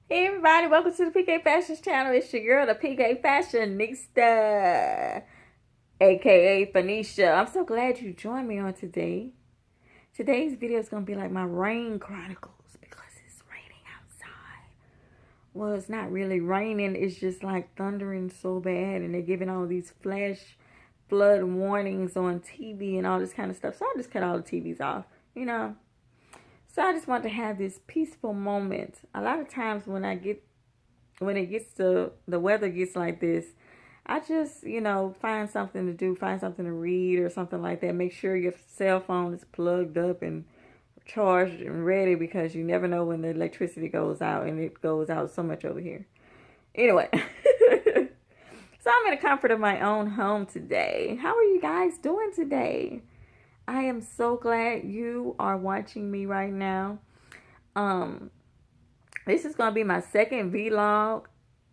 Hey everybody, welcome to the PK Fashions channel. It's your girl, the PK Fashionista, aka Phoenicia. I'm so glad you joined me on today. Today's video is gonna be like my rain chronicles because it's raining outside. Well, it's not really raining, it's just like thundering so bad, and they're giving all these flash flood warnings on TV and all this kind of stuff. So I just cut all the TVs off, you know. So I just want to have this peaceful moment. A lot of times when it gets to the weather gets like this, I just, find something to do, find something to read or something like that. Make sure your cell phone is plugged up and charged and ready because you never know when the electricity goes out, and it goes out so much over here. Anyway, so I'm in the comfort of my own home today. How are you guys doing today? I am so glad you are watching me right now. Um, this is going to be my second vlog,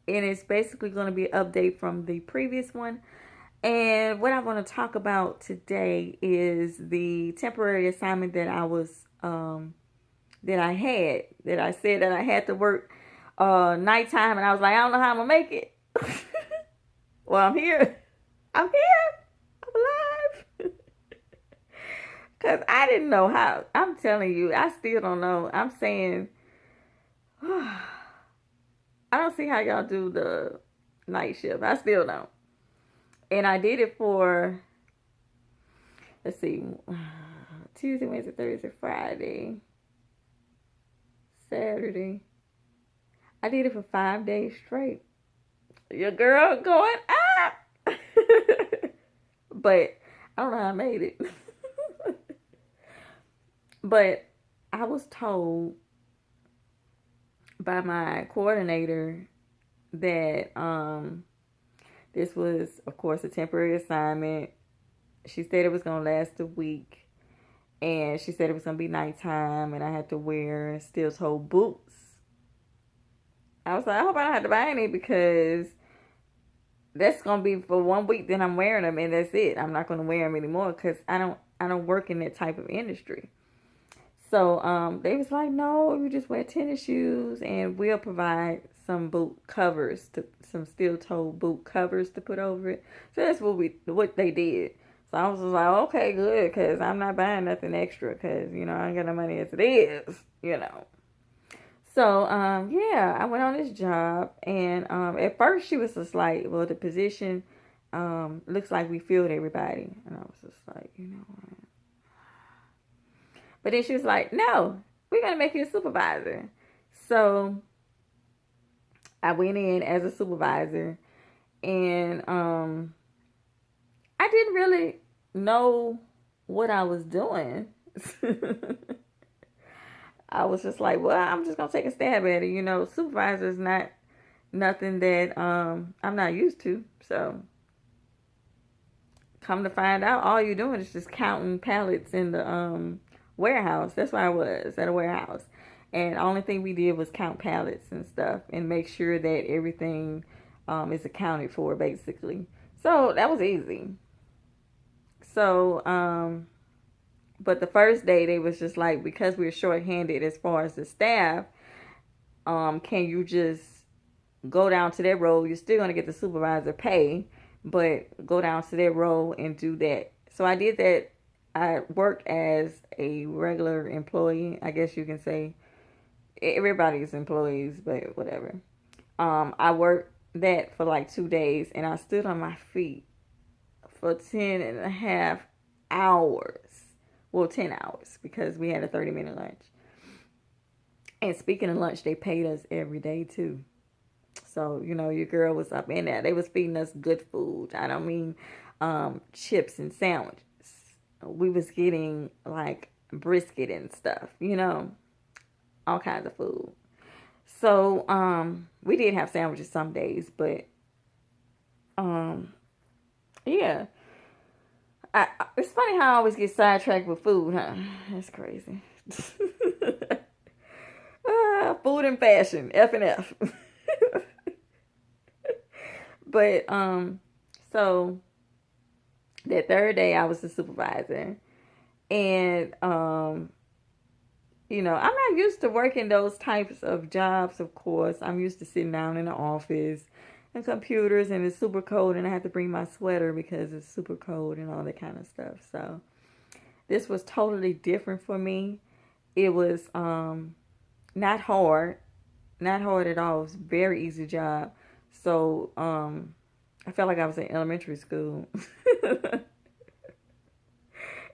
and it's basically going to be an update from the previous one. And what I want to talk about today is the temporary assignment that I said that I had to work nighttime, and I was like, I don't know how I'm gonna make it. Well, I'm here. I'm here. I'm alive. Because I didn't know how. I'm telling you, I still don't know. I'm saying, I don't see how y'all do the night shift. I still don't. And I did it for, let's see, Tuesday, Wednesday, Thursday, Friday, Saturday. I did it for 5 days straight. Your girl going up. But I don't know how I made it. But I was told by my coordinator that this was, of course, a temporary assignment. She said it was going to last a week. And she said it was going to be nighttime, and I had to wear steel-toe boots. I was like, I hope I don't have to buy any, because that's going to be for 1 week, then I'm wearing them, and that's it. I'm not going to wear them anymore because I don't work in that type of industry. So they was like, no, you just wear tennis shoes, and we'll provide some boot covers, some steel-toe boot covers to put over it. So that's what they did. So I was just like, okay, good, because I'm not buying nothing extra, because, I ain't got no money as it is. So, yeah, I went on this job, and at first she was just like, well, the position looks like we filled everybody. And I was just like, what? But then she was like, no, we're going to make you a supervisor. So I went in as a supervisor, and I didn't really know what I was doing. I was just like, well, I'm just going to take a stab at it. Supervisor is not nothing that I'm not used to. So come to find out, all you're doing is just counting pallets in the warehouse. That's where I was, at a warehouse. And the only thing we did was count pallets and stuff and make sure that everything is accounted for, basically. So that was easy. So, but the first day they was just like, because we were short-handed as far as the staff, can you just go down to that role? You're still going to get the supervisor pay, but go down to that role and do that. So I did that. I worked as a regular employee, I guess you can say. Everybody's employees, but whatever. I worked that for like 2 days, and I stood on my feet for 10.5 hours. Well, 10 hours, because we had a 30-minute lunch. And speaking of lunch, they paid us every day too. So, your girl was up in there. They was feeding us good food. I don't mean chips and sandwiches. We was getting like brisket and stuff, all kinds of food. So, we did have sandwiches some days, but yeah. It's funny how I always get sidetracked with food, huh? That's crazy. Food and fashion, F and F. But so that third day I was the supervisor, and I'm not used to working those types of jobs, of course. I'm used to sitting down in the office and computers, and it's super cold, and I have to bring my sweater because it's super cold and all that kind of stuff. So this was totally different for me. It was not hard, not hard at all. It was a very easy job. So I felt like I was in elementary school.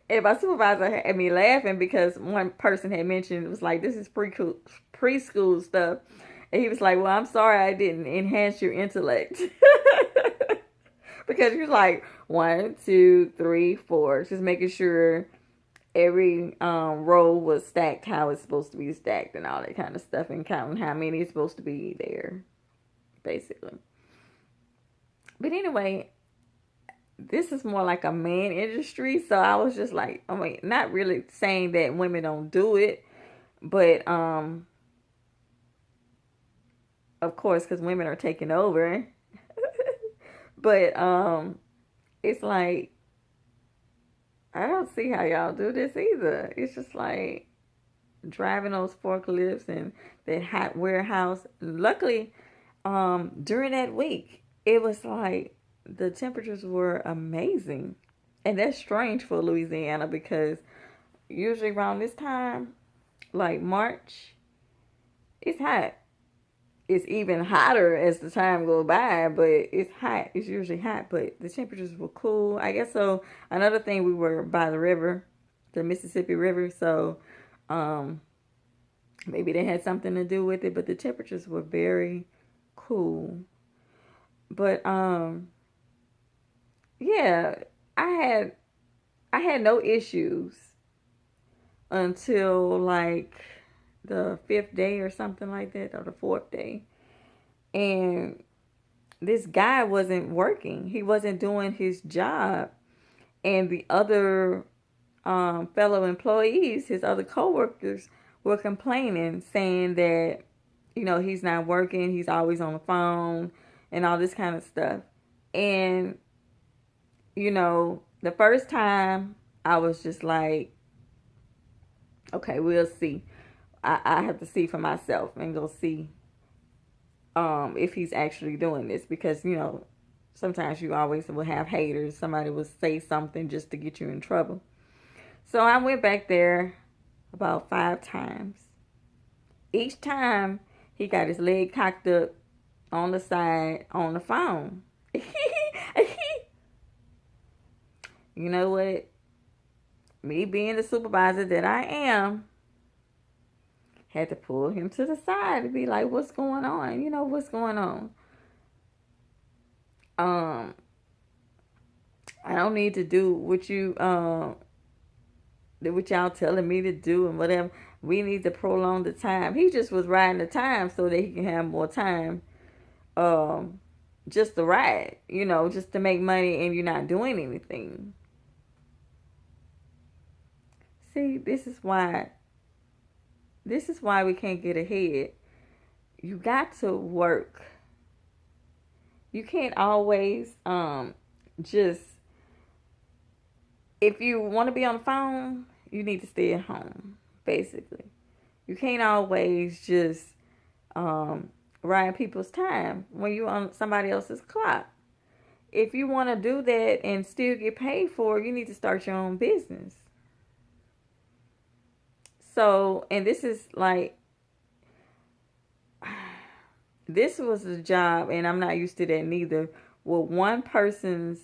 And my supervisor had me laughing because one person had mentioned, it was like, this is preschool stuff. And he was like, well, I'm sorry I didn't enhance your intellect. Because he was like, 1, 2, 3, 4, just making sure every row was stacked how it's supposed to be stacked and all that kind of stuff, and counting how many is supposed to be there, basically. But anyway, this is more like a man industry, so I was just like, I mean, not really saying that women don't do it, but of course, because women are taking over. But it's like, I don't see how y'all do this either. It's just like driving those forklifts and that hot warehouse. Luckily, during that week, it was like the temperatures were amazing. And that's strange for Louisiana because usually around this time, like March, it's hot. It's even hotter as the time goes by, but it's hot. It's usually hot, but the temperatures were cool. I guess so. Another thing, we were by the river, the Mississippi River, so maybe they had something to do with it, but the temperatures were very cool. But yeah, I had no issues until like the 5th day or something like that, or the 4th day. And this guy wasn't working. He wasn't doing his job. And the other fellow employees, his other coworkers, were complaining, saying that, he's not working. He's always on the phone and all this kind of stuff. And, the first time I was just like, okay, we'll see. I have to see for myself and go see if he's actually doing this, because sometimes you always will have haters. Somebody will say something just to get you in trouble. So I went back there about 5 times. Each time he got his leg cocked up on the side on the phone. You know what? Me being the supervisor that I am, had to pull him to the side and be like, what's going on? What's going on? I don't need to do what what y'all telling me to do and whatever. We need to prolong the time. He just was riding the time so that he can have more time just to ride, just to make money, and you're not doing anything. See, this is why we can't get ahead. You got to work. You can't always just, if you want to be on the phone, you need to stay at home, basically. You can't always just ride people's time when you're on somebody else's clock. If you want to do that and still get paid for it, you need to start your own business. So, and this is like, this was a job, and I'm not used to that neither, where one person's,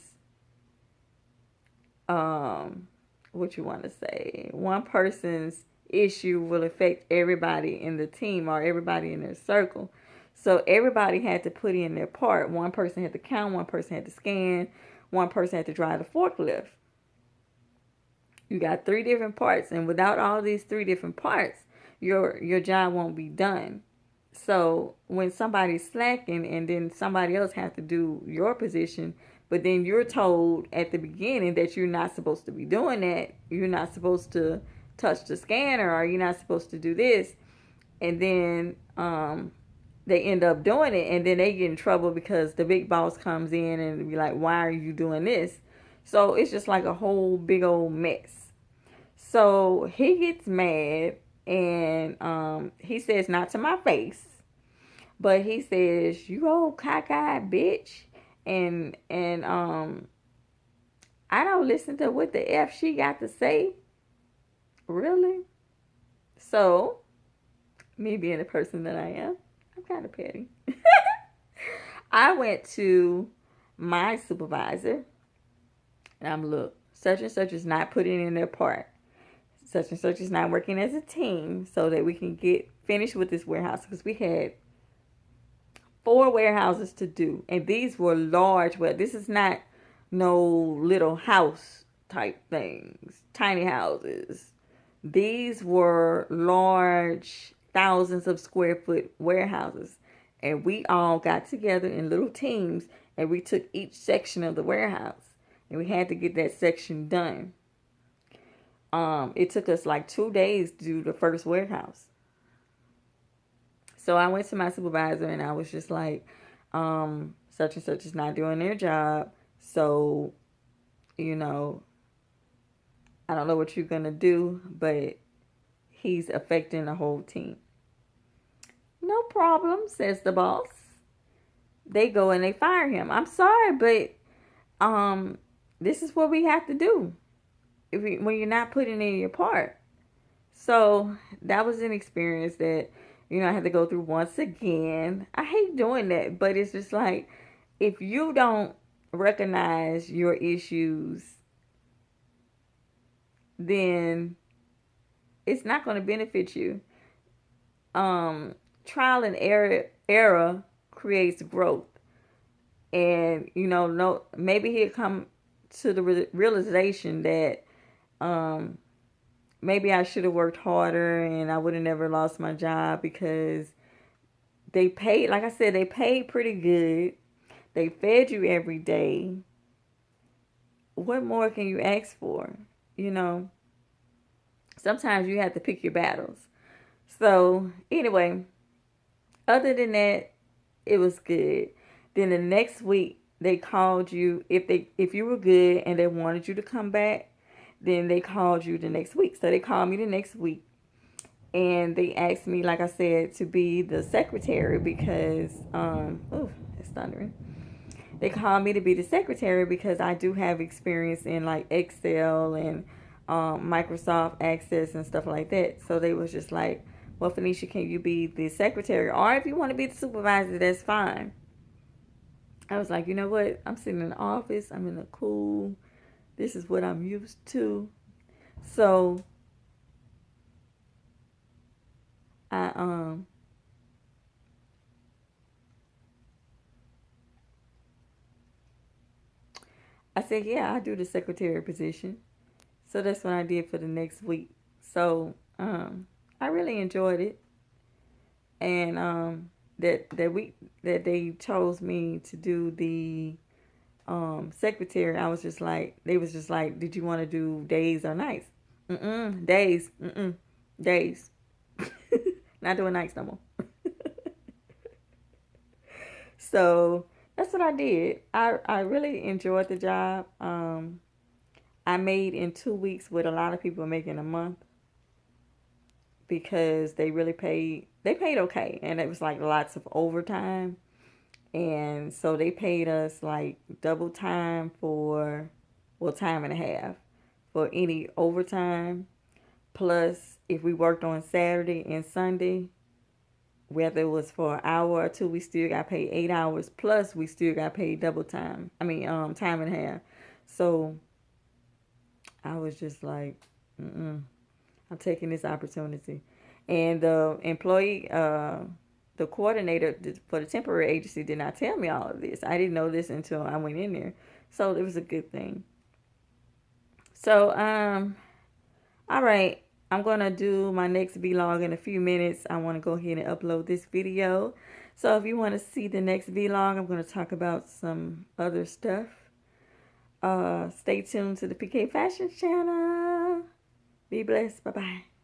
what you want to say, one person's issue will affect everybody in the team or everybody in their circle. So everybody had to put in their part. One person had to count, one person had to scan, one person had to drive the forklift. You got 3 different parts, and without all these 3 different parts, your job won't be done. So when somebody's slacking and then somebody else has to do your position, but then you're told at the beginning that you're not supposed to be doing that, you're not supposed to touch the scanner, or you're not supposed to do this, and then they end up doing it, and then they get in trouble because the big boss comes in and be like, why are you doing this? So it's just like a whole big old mess. So he gets mad And he says, not to my face, but he says, you old cockeyed bitch. And I don't listen to what the F she got to say. Really? So, me being the person that I am, I'm kind of petty. I went to my supervisor and I'm, look, such and such is not putting in their part. Such and such is not working as a team so that we can get finished with this warehouse, because we had 4 warehouses to do, and these were large. Well, this is not no little house type things, tiny houses. These were large, thousands of square foot warehouses, and we all got together in little teams, and we took each section of the warehouse, and we had to get that section done. It took us like 2 days to do the first warehouse. So I went to my supervisor and I was just like, such and such is not doing their job. So, you know, I don't know what you're going to do, but he's affecting the whole team. No problem, says the boss. They go and they fire him. I'm sorry, but this is what we have to do when you're not putting in your part. So that was an experience that, you know, I had to go through once again. I hate doing that, but it's just like, if you don't recognize your issues, then it's not going to benefit you. Trial and error creates growth. And, you know, no, maybe he'll come to the realization that maybe I should have worked harder and I would have never lost my job, because they paid, like I said, they paid pretty good. They fed you every day. What more can you ask for? You know, sometimes you have to pick your battles. So anyway, other than that, it was good. Then the next week they called you, if you were good and they wanted you to come back, then they called you the next week. So they called me the next week and they asked me, like I said, to be the secretary because oh, it's thundering. They called me to be the secretary because I do have experience in like Excel and Microsoft Access and stuff like that. So they was just like, well, Phoenicia, can you be the secretary? Or if you want to be the supervisor, that's fine. I was like, you know what? I'm sitting in the office. I'm in the cool. This is what I'm used to. So I said, yeah, I'll do the secretary position. So that's what I did for the next week. So I really enjoyed it. And that week that they chose me to do the secretary, I was just like, they was just like, did you want to do days or nights? Days. Days. Not doing nights no more. So that's what I did. I really enjoyed the job. I made in 2 weeks what a lot of people are making a month, because they really paid okay, and it was like lots of overtime. And so they paid us like double time for, well, time and a half for any overtime. Plus, if we worked on Saturday and Sunday, whether it was for an hour or two, we still got paid 8 hours. Plus, we still got paid double time. Time and a half. So I was just like, I'm taking this opportunity. And the employee, the coordinator for the temporary agency did not tell me all of this. I didn't know this until I went in there. So it was a good thing. So, all right. I'm going to do my next vlog in a few minutes. I want to go ahead and upload this video. So if you want to see the next vlog, I'm going to talk about some other stuff. Stay tuned to the PK Fashion channel. Be blessed. Bye-bye.